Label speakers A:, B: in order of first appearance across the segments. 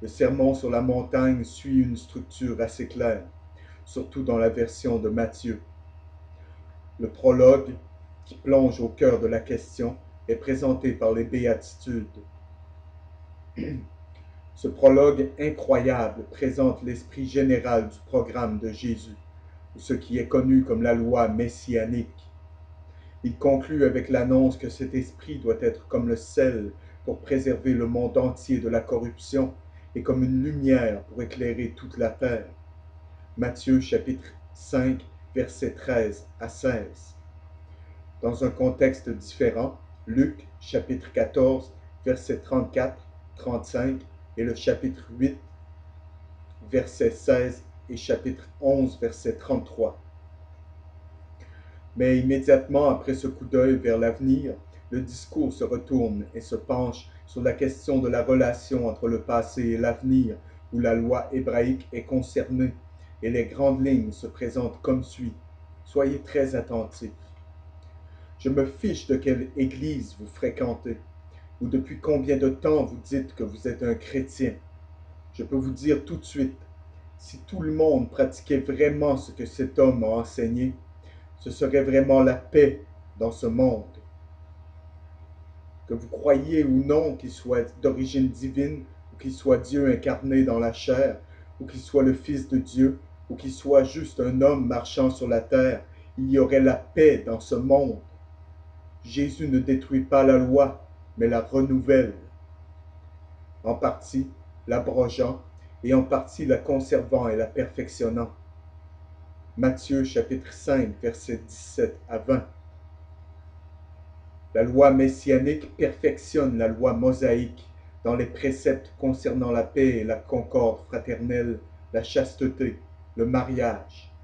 A: Le sermon sur la montagne suit une structure assez claire, surtout dans la version de Matthieu. Le prologue, qui plonge au cœur de la question, est présenté par les béatitudes. Ce prologue incroyable présente l'esprit général du programme de Jésus, ou ce qui est connu comme la loi messianique. Il conclut avec l'annonce que cet esprit doit être comme le sel pour préserver le monde entier de la corruption et comme une lumière pour éclairer toute la terre. Matthieu chapitre 5, versets 13 à 16. Dans un contexte différent, Luc chapitre 14, versets 34, 35 et le chapitre 8, verset 16 et chapitre 11, verset 33. Mais immédiatement après ce coup d'œil vers l'avenir, le discours se retourne et se penche sur la question de la relation entre le passé et l'avenir, où la loi hébraïque est concernée, et les grandes lignes se présentent comme suit. Soyez très attentifs. Je me fiche de quelle église vous fréquentez, ou depuis combien de temps vous dites que vous êtes un chrétien. Je peux vous dire tout de suite, si tout le monde pratiquait vraiment ce que cet homme a enseigné, ce serait vraiment la paix dans ce monde. Que vous croyiez ou non qu'il soit d'origine divine, ou qu'il soit Dieu incarné dans la chair, ou qu'il soit le Fils de Dieu, ou qu'il soit juste un homme marchant sur la terre, il y aurait la paix dans ce monde. Jésus ne détruit pas la loi, mais la renouvelle, en partie l'abrogeant et en partie la conservant et la perfectionnant. Matthieu chapitre 5, versets 17 à 20. La loi messianique perfectionne la loi mosaïque dans les préceptes concernant la paix et la concorde fraternelle, la chasteté, le mariage,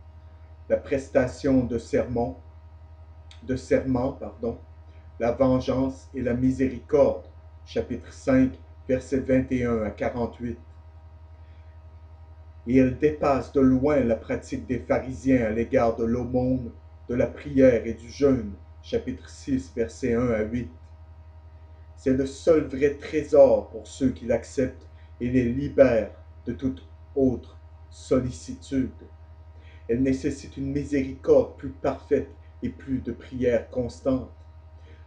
A: la prestation de serments, la vengeance et la miséricorde, chapitre 5, versets 21 à 48. Et elle dépasse de loin la pratique des pharisiens à l'égard de l'aumône, de la prière et du jeûne, chapitre 6, versets 1 à 8. C'est le seul vrai trésor pour ceux qui l'acceptent et les libère de toute autre sollicitude. Elle nécessite une miséricorde plus parfaite et plus de prières constantes.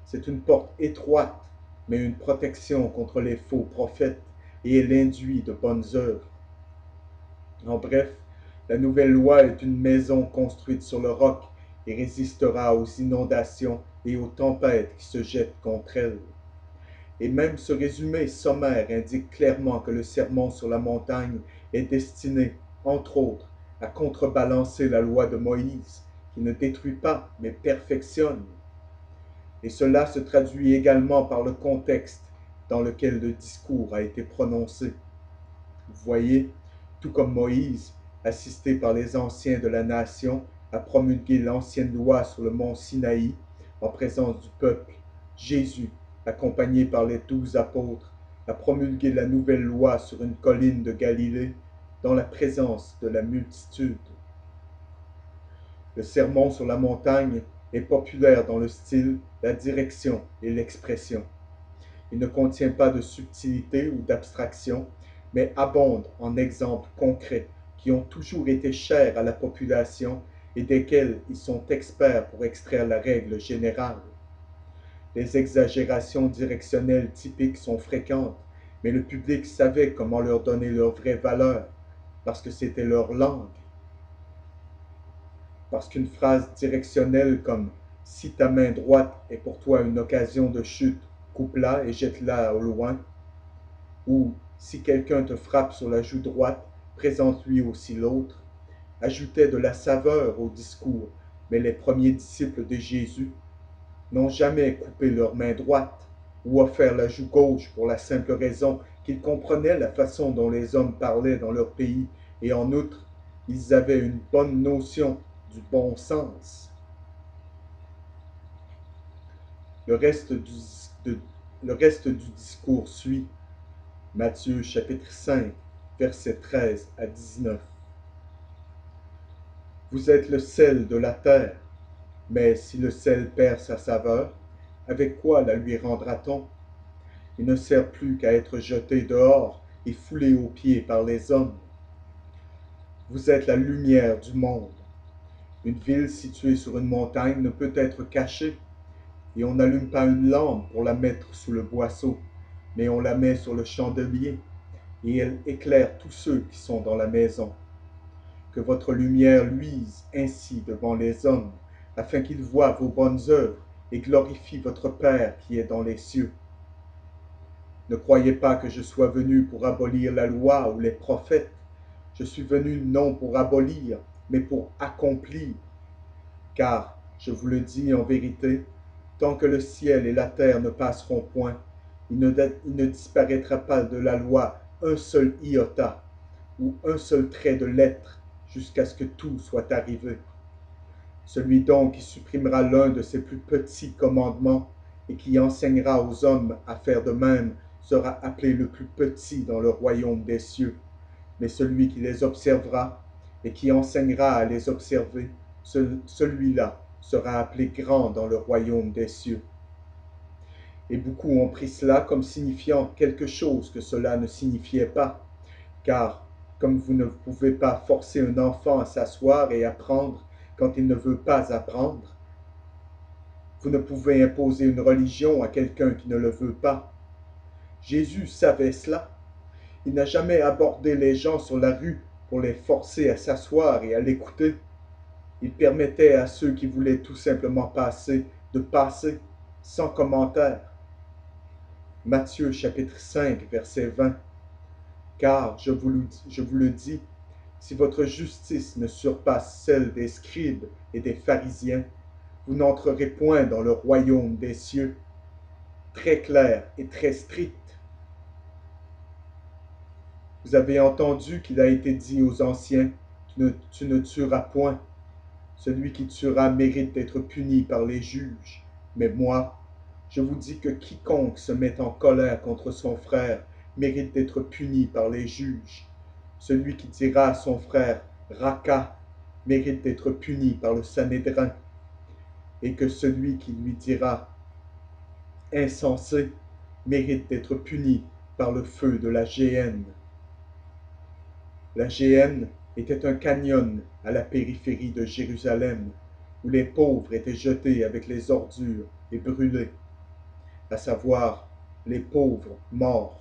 A: C'est une porte étroite, mais une protection contre les faux prophètes, et elle induit de bonnes œuvres. En bref, la nouvelle loi est une maison construite sur le roc et résistera aux inondations et aux tempêtes qui se jettent contre elle. Et même ce résumé sommaire indique clairement que le sermon sur la montagne est destiné, entre autres, à contrebalancer la loi de Moïse, qui ne détruit pas, mais perfectionne. Et cela se traduit également par le contexte dans lequel le discours a été prononcé. Vous voyez, tout comme Moïse, assisté par les anciens de la nation, a promulgué l'ancienne loi sur le mont Sinaï en présence du peuple, Jésus, accompagné par les 12 apôtres, a promulgué la nouvelle loi sur une colline de Galilée, dans la présence de la multitude. Le sermon sur la montagne est populaire dans le style, la direction et l'expression. Il ne contient pas de subtilité ou d'abstraction, mais abonde en exemples concrets qui ont toujours été chers à la population et desquels ils sont experts pour extraire la règle générale. Les exagérations directionnelles typiques sont fréquentes, mais le public savait comment leur donner leur vraie valeur, parce que c'était leur langue. Parce qu'une phrase directionnelle comme « Si ta main droite est pour toi une occasion de chute, coupe-la et jette-la au loin » ou « Si quelqu'un te frappe sur la joue droite, présente-lui aussi l'autre » ajoutait de la saveur au discours, mais les premiers disciples de Jésus n'ont jamais coupé leur main droite ou offert la joue gauche pour la simple raison qu'ils comprenaient la façon dont les hommes parlaient dans leur pays et en outre, ils avaient une bonne notion du bon sens. Le reste du discours suit. Matthieu chapitre 5, versets 13 à 19. Vous êtes le sel de la terre, mais si le sel perd sa saveur, avec quoi la lui rendra-t-on? Il ne sert plus qu'à être jeté dehors et foulée aux pieds par les hommes. Vous êtes la lumière du monde. Une ville située sur une montagne ne peut être cachée, et on n'allume pas une lampe pour la mettre sous le boisseau, mais on la met sur le chandelier, et elle éclaire tous ceux qui sont dans la maison. Que votre lumière luise ainsi devant les hommes, afin qu'ils voient vos bonnes œuvres et glorifient votre Père qui est dans les cieux. Ne croyez pas que je sois venu pour abolir la loi ou les prophètes. Je suis venu non pour abolir, mais pour accomplir. Car, je vous le dis en vérité, tant que le ciel et la terre ne passeront point, il ne disparaîtra pas de la loi un seul iota ou un seul trait de lettre jusqu'à ce que tout soit arrivé. Celui donc qui supprimera l'un de ses plus petits commandements et qui enseignera aux hommes à faire de même sera appelé le plus petit dans le royaume des cieux. Mais celui qui les observera et qui enseignera à les observer, celui-là sera appelé grand dans le royaume des cieux. Et beaucoup ont pris cela comme signifiant quelque chose que cela ne signifiait pas, car comme vous ne pouvez pas forcer un enfant à s'asseoir et apprendre quand il ne veut pas apprendre, vous ne pouvez imposer une religion à quelqu'un qui ne le veut pas. Jésus savait cela. Il n'a jamais abordé les gens sur la rue pour les forcer à s'asseoir et à l'écouter. Il permettait à ceux qui voulaient tout simplement passer de passer sans commentaire. Matthieu chapitre 5, verset 20. Car, je vous le dis, si votre justice ne surpasse celle des scribes et des pharisiens, vous n'entrerez point dans le royaume des cieux. Très clair et très strict. Vous avez entendu qu'il a été dit aux anciens, tu ne tueras point. Celui qui tuera mérite d'être puni par les juges. Mais moi, je vous dis que quiconque se met en colère contre son frère mérite d'être puni par les juges. Celui qui dira à son frère Raka mérite d'être puni par le Sanhédrin. Et que celui qui lui dira insensé mérite d'être puni par le feu de la géhenne. La géhenne était un canyon à la périphérie de Jérusalem, où les pauvres étaient jetés avec les ordures et brûlés, à savoir les pauvres morts.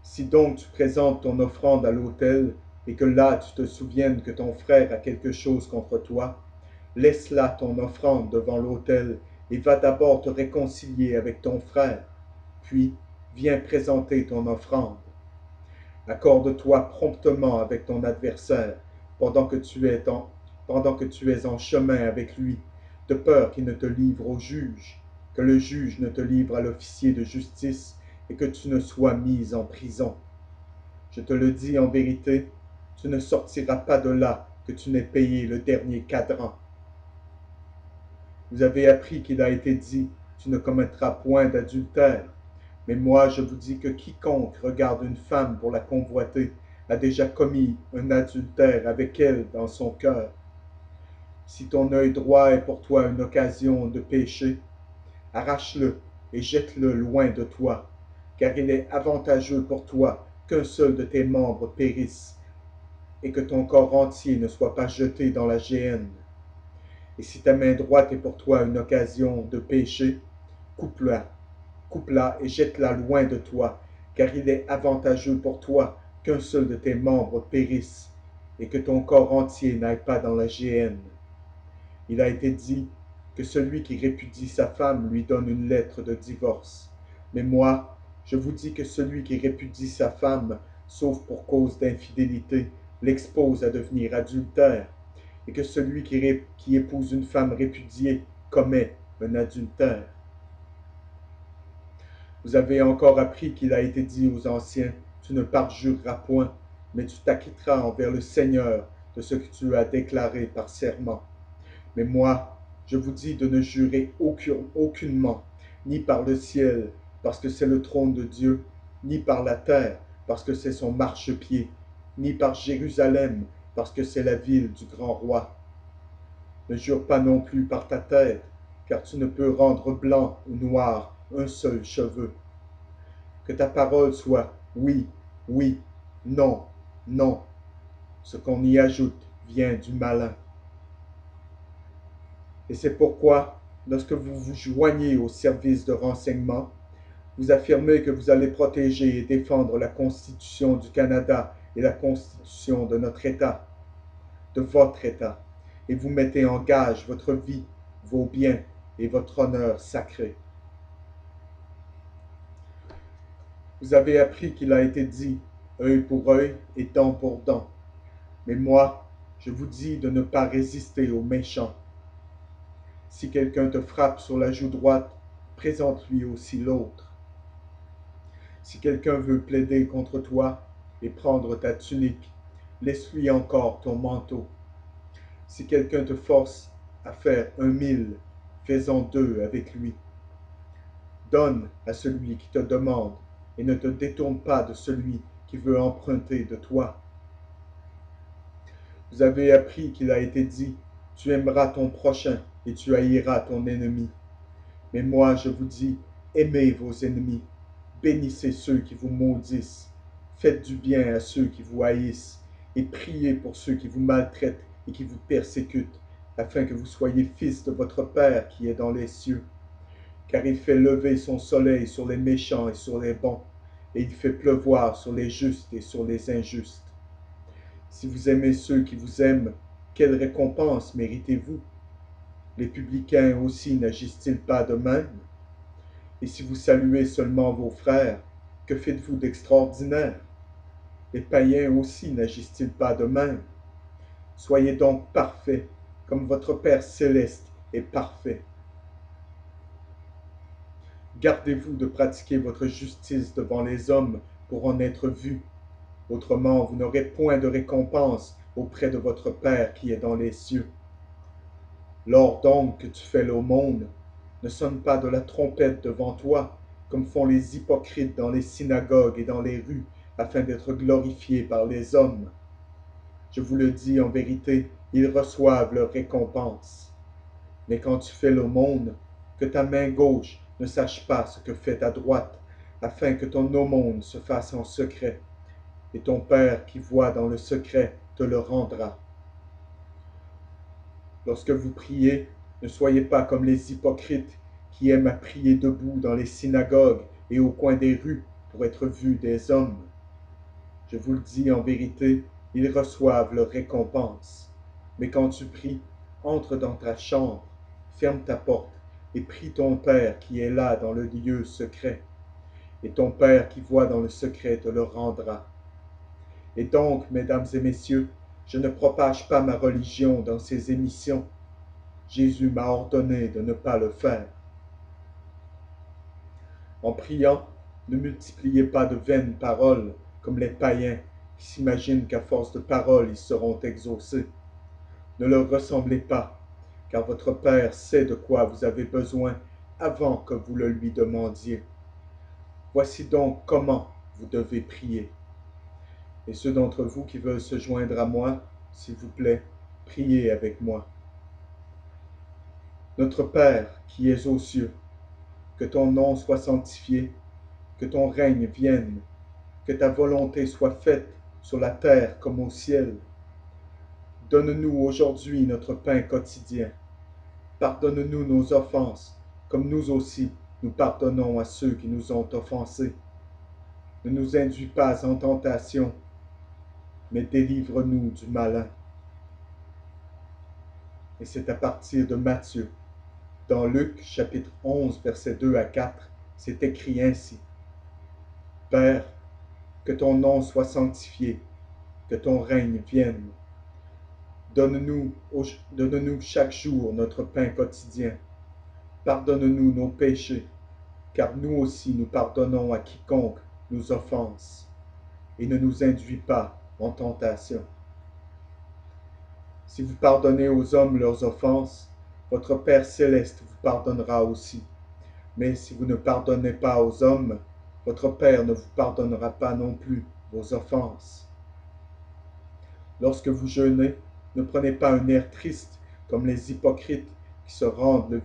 A: Si donc tu présentes ton offrande à l'autel, et que là tu te souviennes que ton frère a quelque chose contre toi, laisse là ton offrande devant l'autel, et va d'abord te réconcilier avec ton frère, puis viens présenter ton offrande. Accorde-toi promptement avec ton adversaire pendant que tu es en chemin avec lui, de peur qu'il ne te livre au juge, que le juge ne te livre à l'officier de justice et que tu ne sois mis en prison. Je te le dis en vérité, tu ne sortiras pas de là que tu n'aies payé le dernier cadran. Vous avez appris qu'il a été dit, tu ne commettras point d'adultère. Mais moi, je vous dis que quiconque regarde une femme pour la convoiter a déjà commis un adultère avec elle dans son cœur. Si ton œil droit est pour toi une occasion de pécher, arrache-le et jette-le loin de toi, car il est avantageux pour toi qu'un seul de tes membres périsse et que ton corps entier ne soit pas jeté dans la géhenne. Et si ta main droite est pour toi une occasion de péché, coupe-la et jette-la loin de toi, car il est avantageux pour toi qu'un seul de tes membres périsse, et que ton corps entier n'aille pas dans la géhenne. Il a été dit que celui qui répudie sa femme lui donne une lettre de divorce. Mais moi, je vous dis que celui qui répudie sa femme, sauf pour cause d'infidélité, l'expose à devenir adultère, et que celui qui épouse une femme répudiée commet un adultère. Vous avez encore appris qu'il a été dit aux anciens, tu ne parjureras point, mais tu t'acquitteras envers le Seigneur de ce que tu as déclaré par serment. Mais moi, je vous dis de ne jurer aucunement, ni par le ciel, parce que c'est le trône de Dieu, ni par la terre, parce que c'est son marchepied, ni par Jérusalem, parce que c'est la ville du grand roi. Ne jure pas non plus par ta tête, car tu ne peux rendre blanc ou noir un seul cheveu. Que ta parole soit oui, oui, non, non. Ce qu'on y ajoute vient du malin. Et c'est pourquoi, lorsque vous vous joignez au service de renseignement, vous affirmez que vous allez protéger et défendre la Constitution du Canada et la Constitution de notre État, de votre État, et vous mettez en gage votre vie, vos biens et votre honneur sacré. Vous avez appris qu'il a été dit œil pour œil et dent pour dent. Mais moi, je vous dis de ne pas résister aux méchants. Si quelqu'un te frappe sur la joue droite, présente-lui aussi l'autre. Si quelqu'un veut plaider contre toi et prendre ta tunique, laisse-lui encore ton manteau. Si quelqu'un te force à faire 1 000, fais-en 2 avec lui. Donne à celui qui te demande et ne te détourne pas de celui qui veut emprunter de toi. Vous avez appris qu'il a été dit, tu aimeras ton prochain et tu haïras ton ennemi. Mais moi je vous dis, aimez vos ennemis, bénissez ceux qui vous maudissent, faites du bien à ceux qui vous haïssent, et priez pour ceux qui vous maltraitent et qui vous persécutent, afin que vous soyez fils de votre Père qui est dans les cieux. Car il fait lever son soleil sur les méchants et sur les bons, et il fait pleuvoir sur les justes et sur les injustes. Si vous aimez ceux qui vous aiment, quelle récompense méritez-vous? Les publicains aussi n'agissent-ils pas de même? Et si vous saluez seulement vos frères, que faites-vous d'extraordinaire? Les païens aussi n'agissent-ils pas de même? Soyez donc parfaits, comme votre Père céleste est parfait. Gardez-vous de pratiquer votre justice devant les hommes pour en être vus. Autrement, vous n'aurez point de récompense auprès de votre Père qui est dans les cieux. Lors donc que tu fais l'aumône, ne sonne pas de la trompette devant toi, comme font les hypocrites dans les synagogues et dans les rues, afin d'être glorifiés par les hommes. Je vous le dis en vérité, ils reçoivent leur récompense. Mais quand tu fais l'aumône, que ta main gauche ne sache pas ce que fait ta droite, afin que ton aumône se fasse en secret, et ton Père qui voit dans le secret te le rendra. Lorsque vous priez, ne soyez pas comme les hypocrites qui aiment à prier debout dans les synagogues et au coin des rues pour être vus des hommes. Je vous le dis en vérité, ils reçoivent leur récompense. Mais quand tu pries, entre dans ta chambre, ferme ta porte et prie ton Père qui est là dans le lieu secret. Et ton Père qui voit dans le secret te le rendra. Et donc, mesdames et messieurs, je ne propage pas ma religion dans ces émissions. Jésus m'a ordonné de ne pas le faire. En priant, ne multipliez pas de vaines paroles comme les païens qui s'imaginent qu'à force de paroles ils seront exaucés. Ne leur ressemblez pas, car votre Père sait de quoi vous avez besoin avant que vous le lui demandiez. Voici donc comment vous devez prier. Et ceux d'entre vous qui veulent se joindre à moi, s'il vous plaît, priez avec moi. Notre Père qui es aux cieux, que ton nom soit sanctifié, que ton règne vienne, que ta volonté soit faite sur la terre comme au ciel. Donne-nous aujourd'hui notre pain quotidien. Pardonne-nous nos offenses, comme nous aussi nous pardonnons à ceux qui nous ont offensés. Ne nous induis pas en tentation, mais délivre-nous du malin. Et c'est à partir de Matthieu. Dans Luc chapitre 11, versets 2 à 4, c'est écrit ainsi. Père, que ton nom soit sanctifié, que ton règne vienne. Donne-nous chaque jour notre pain quotidien. Pardonne-nous nos péchés, car nous aussi nous pardonnons à quiconque nous offense. Et ne nous induis pas en tentation. Si vous pardonnez aux hommes leurs offenses, votre Père céleste vous pardonnera aussi. Mais si vous ne pardonnez pas aux hommes, votre Père ne vous pardonnera pas non plus vos offenses. Lorsque vous jeûnez, ne prenez pas un air triste comme les hypocrites qui se rendent le